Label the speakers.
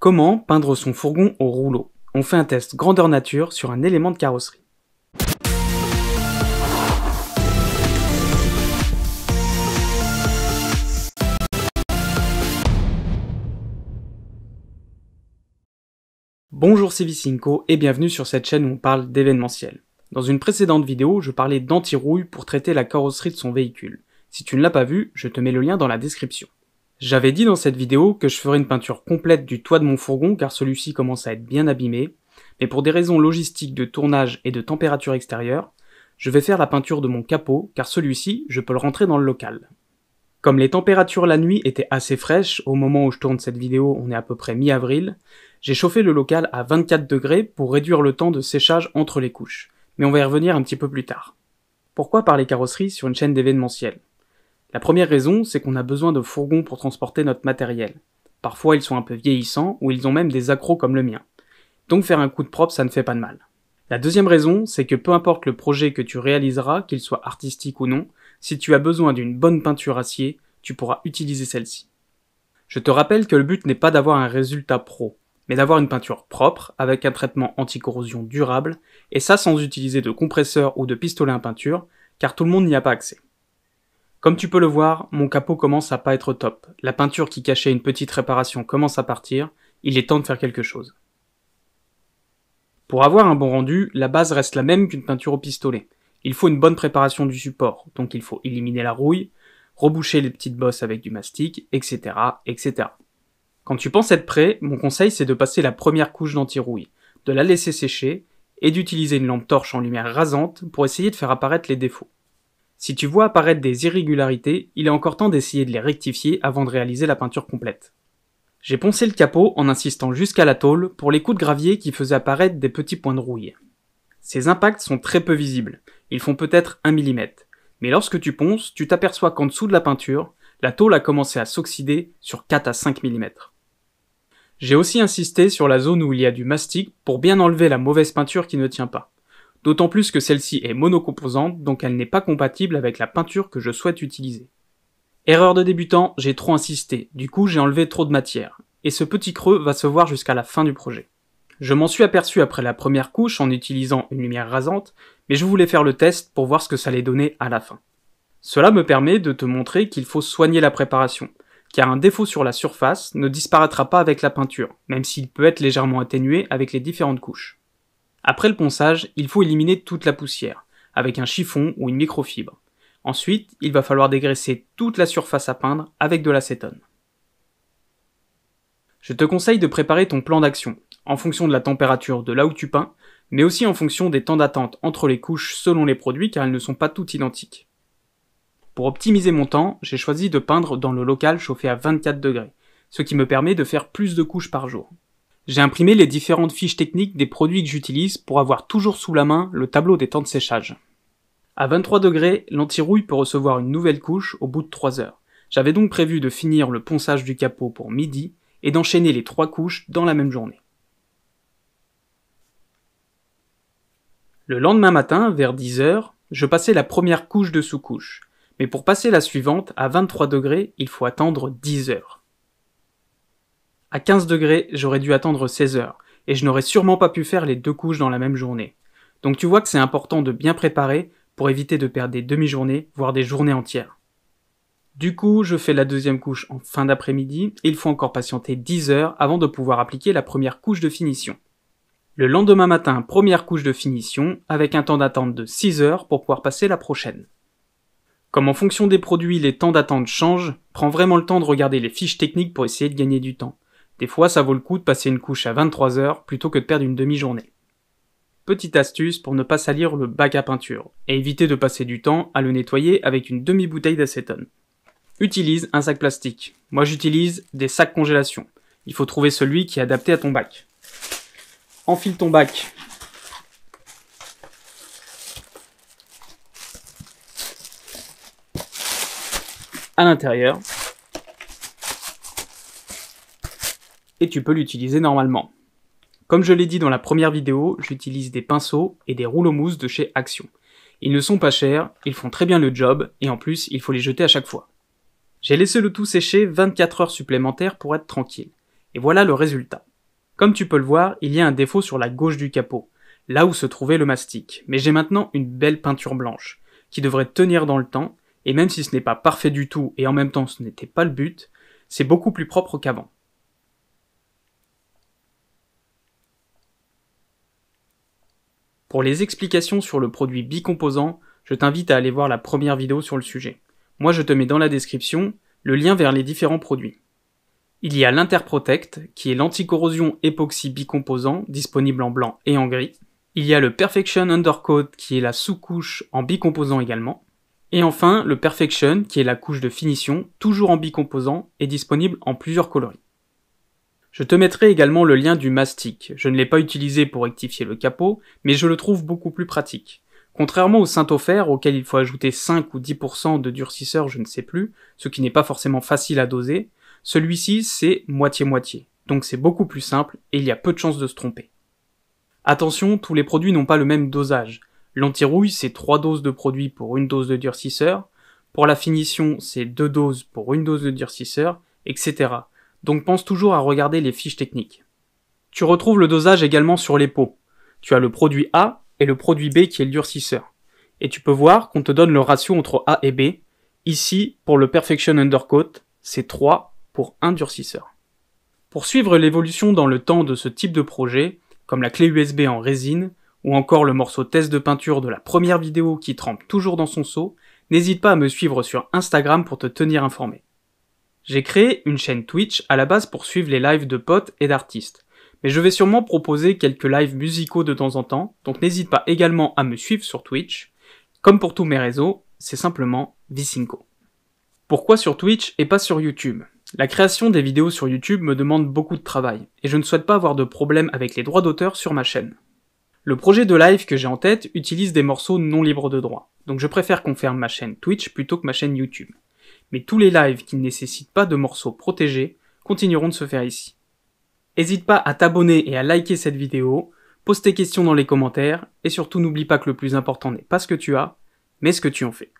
Speaker 1: Comment peindre son fourgon au rouleau? On fait un test grandeur nature sur un élément de carrosserie. Bonjour, c'est Vicinco et bienvenue sur cette chaîne où on parle d'événementiel. Dans une précédente vidéo, je parlais d'anti-rouille pour traiter la carrosserie de son véhicule. Si tu ne l'as pas vu, je te mets le lien dans la description. J'avais dit dans cette vidéo que je ferais une peinture complète du toit de mon fourgon car celui-ci commence à être bien abîmé, mais pour des raisons logistiques de tournage et de température extérieure, je vais faire la peinture de mon capot car celui-ci, je peux le rentrer dans le local. Comme les températures la nuit étaient assez fraîches, au moment où je tourne cette vidéo, on est à peu près mi-avril, j'ai chauffé le local à 24 degrés pour réduire le temps de séchage entre les couches, mais on va y revenir un petit peu plus tard. Pourquoi parler carrosserie sur une chaîne d'événementiel? La première raison, c'est qu'on a besoin de fourgons pour transporter notre matériel. Parfois, ils sont un peu vieillissants, ou ils ont même des accros comme le mien. Donc faire un coup de propre, ça ne fait pas de mal. La deuxième raison, c'est que peu importe le projet que tu réaliseras, qu'il soit artistique ou non, si tu as besoin d'une bonne peinture acier, tu pourras utiliser celle-ci. Je te rappelle que le but n'est pas d'avoir un résultat pro, mais d'avoir une peinture propre, avec un traitement anti-corrosion durable, et ça sans utiliser de compresseur ou de pistolet à peinture, car tout le monde n'y a pas accès. Comme tu peux le voir, mon capot commence à pas être top. La peinture qui cachait une petite réparation commence à partir, il est temps de faire quelque chose. Pour avoir un bon rendu, la base reste la même qu'une peinture au pistolet. Il faut une bonne préparation du support, donc il faut éliminer la rouille, reboucher les petites bosses avec du mastic, etc., etc. Quand tu penses être prêt, mon conseil c'est de passer la première couche d'anti-rouille, de la laisser sécher, et d'utiliser une lampe torche en lumière rasante pour essayer de faire apparaître les défauts. Si tu vois apparaître des irrégularités, il est encore temps d'essayer de les rectifier avant de réaliser la peinture complète. J'ai poncé le capot en insistant jusqu'à la tôle pour les coups de gravier qui faisaient apparaître des petits points de rouille. Ces impacts sont très peu visibles, ils font peut-être 1 mm, mais lorsque tu ponces, tu t'aperçois qu'en dessous de la peinture, la tôle a commencé à s'oxyder sur 4 à 5 mm. J'ai aussi insisté sur la zone où il y a du mastic pour bien enlever la mauvaise peinture qui ne tient pas. D'autant plus que celle-ci est monocomposante, donc elle n'est pas compatible avec la peinture que je souhaite utiliser. Erreur de débutant, j'ai trop insisté, du coup j'ai enlevé trop de matière, et ce petit creux va se voir jusqu'à la fin du projet. Je m'en suis aperçu après la première couche en utilisant une lumière rasante, mais je voulais faire le test pour voir ce que ça allait donner à la fin. Cela me permet de te montrer qu'il faut soigner la préparation, car un défaut sur la surface ne disparaîtra pas avec la peinture, même s'il peut être légèrement atténué avec les différentes couches. Après le ponçage, il faut éliminer toute la poussière, avec un chiffon ou une microfibre. Ensuite, il va falloir dégraisser toute la surface à peindre avec de l'acétone. Je te conseille de préparer ton plan d'action, en fonction de la température de là où tu peins, mais aussi en fonction des temps d'attente entre les couches selon les produits car elles ne sont pas toutes identiques. Pour optimiser mon temps, j'ai choisi de peindre dans le local chauffé à 24 degrés, ce qui me permet de faire plus de couches par jour. J'ai imprimé les différentes fiches techniques des produits que j'utilise pour avoir toujours sous la main le tableau des temps de séchage. À 23 degrés, l'anti-rouille peut recevoir une nouvelle couche au bout de 3 heures. J'avais donc prévu de finir le ponçage du capot pour midi et d'enchaîner les 3 couches dans la même journée. Le lendemain matin, vers 10 heures, je passais la première couche de sous-couche. Mais pour passer la suivante, à 23 degrés, il faut attendre 10 heures. À 15 degrés, j'aurais dû attendre 16 heures, et je n'aurais sûrement pas pu faire les 2 couches dans la même journée. Donc tu vois que c'est important de bien préparer pour éviter de perdre des demi-journées, voire des journées entières. Du coup, je fais la deuxième couche en fin d'après-midi, et il faut encore patienter 10 heures avant de pouvoir appliquer la première couche de finition. Le lendemain matin, première couche de finition, avec un temps d'attente de 6 heures pour pouvoir passer la prochaine. Comme en fonction des produits les temps d'attente changent, prends vraiment le temps de regarder les fiches techniques pour essayer de gagner du temps. Des fois, ça vaut le coup de passer une couche à 23 heures plutôt que de perdre une demi-journée. Petite astuce pour ne pas salir le bac à peinture, et éviter de passer du temps à le nettoyer avec une demi-bouteille d'acétone. Utilise un sac plastique. Moi j'utilise des sacs congélation. Il faut trouver celui qui est adapté à ton bac. Enfile ton bac. À l'intérieur. Et tu peux l'utiliser normalement. Comme je l'ai dit dans la première vidéo, j'utilise des pinceaux et des rouleaux mousse de chez Action. Ils ne sont pas chers, ils font très bien le job, et en plus, il faut les jeter à chaque fois. J'ai laissé le tout sécher 24 heures supplémentaires pour être tranquille. Et voilà le résultat. Comme tu peux le voir, il y a un défaut sur la gauche du capot, là où se trouvait le mastic, mais j'ai maintenant une belle peinture blanche, qui devrait tenir dans le temps, et même si ce n'est pas parfait du tout et en même temps ce n'était pas le but, c'est beaucoup plus propre qu'avant. Pour les explications sur le produit bicomposant, je t'invite à aller voir la première vidéo sur le sujet. Moi je te mets dans la description le lien vers les différents produits. Il y a l'Interprotect, qui est l'anticorrosion époxy bicomposant, disponible en blanc et en gris. Il y a le Perfection Undercoat, qui est la sous-couche en bicomposant également. Et enfin, le Perfection, qui est la couche de finition, toujours en bicomposant, et disponible en plusieurs coloris. Je te mettrai également le lien du mastic. Je ne l'ai pas utilisé pour rectifier le capot, mais je le trouve beaucoup plus pratique. Contrairement au Saint-Ofer, auquel il faut ajouter 5 ou 10% de durcisseur, je ne sais plus, ce qui n'est pas forcément facile à doser, celui-ci c'est moitié-moitié, donc c'est beaucoup plus simple et il y a peu de chances de se tromper. Attention, tous les produits n'ont pas le même dosage. L'anti-rouille c'est 3 doses de produit pour une dose de durcisseur, pour la finition c'est 2 doses pour une dose de durcisseur, etc. Donc pense toujours à regarder les fiches techniques. Tu retrouves le dosage également sur les pots. Tu as le produit A et le produit B qui est le durcisseur. Et tu peux voir qu'on te donne le ratio entre A et B. Ici, pour le Perfection Undercoat, c'est 3 pour un durcisseur. Pour suivre l'évolution dans le temps de ce type de projet, comme la clé USB en résine, ou encore le morceau test de peinture de la première vidéo qui trempe toujours dans son seau, n'hésite pas à me suivre sur Instagram pour te tenir informé. J'ai créé une chaîne Twitch à la base pour suivre les lives de potes et d'artistes, mais je vais sûrement proposer quelques lives musicaux de temps en temps, donc n'hésite pas également à me suivre sur Twitch. Comme pour tous mes réseaux, c'est simplement Vicinco. Pourquoi sur Twitch et pas sur YouTube ? La création des vidéos sur YouTube me demande beaucoup de travail, et je ne souhaite pas avoir de problème avec les droits d'auteur sur ma chaîne. Le projet de live que j'ai en tête utilise des morceaux non libres de droit, donc je préfère qu'on ferme ma chaîne Twitch plutôt que ma chaîne YouTube. Mais tous les lives qui ne nécessitent pas de morceaux protégés continueront de se faire ici. N'hésite pas à t'abonner et à liker cette vidéo, pose tes questions dans les commentaires, et surtout n'oublie pas que le plus important n'est pas ce que tu as, mais ce que tu en fais.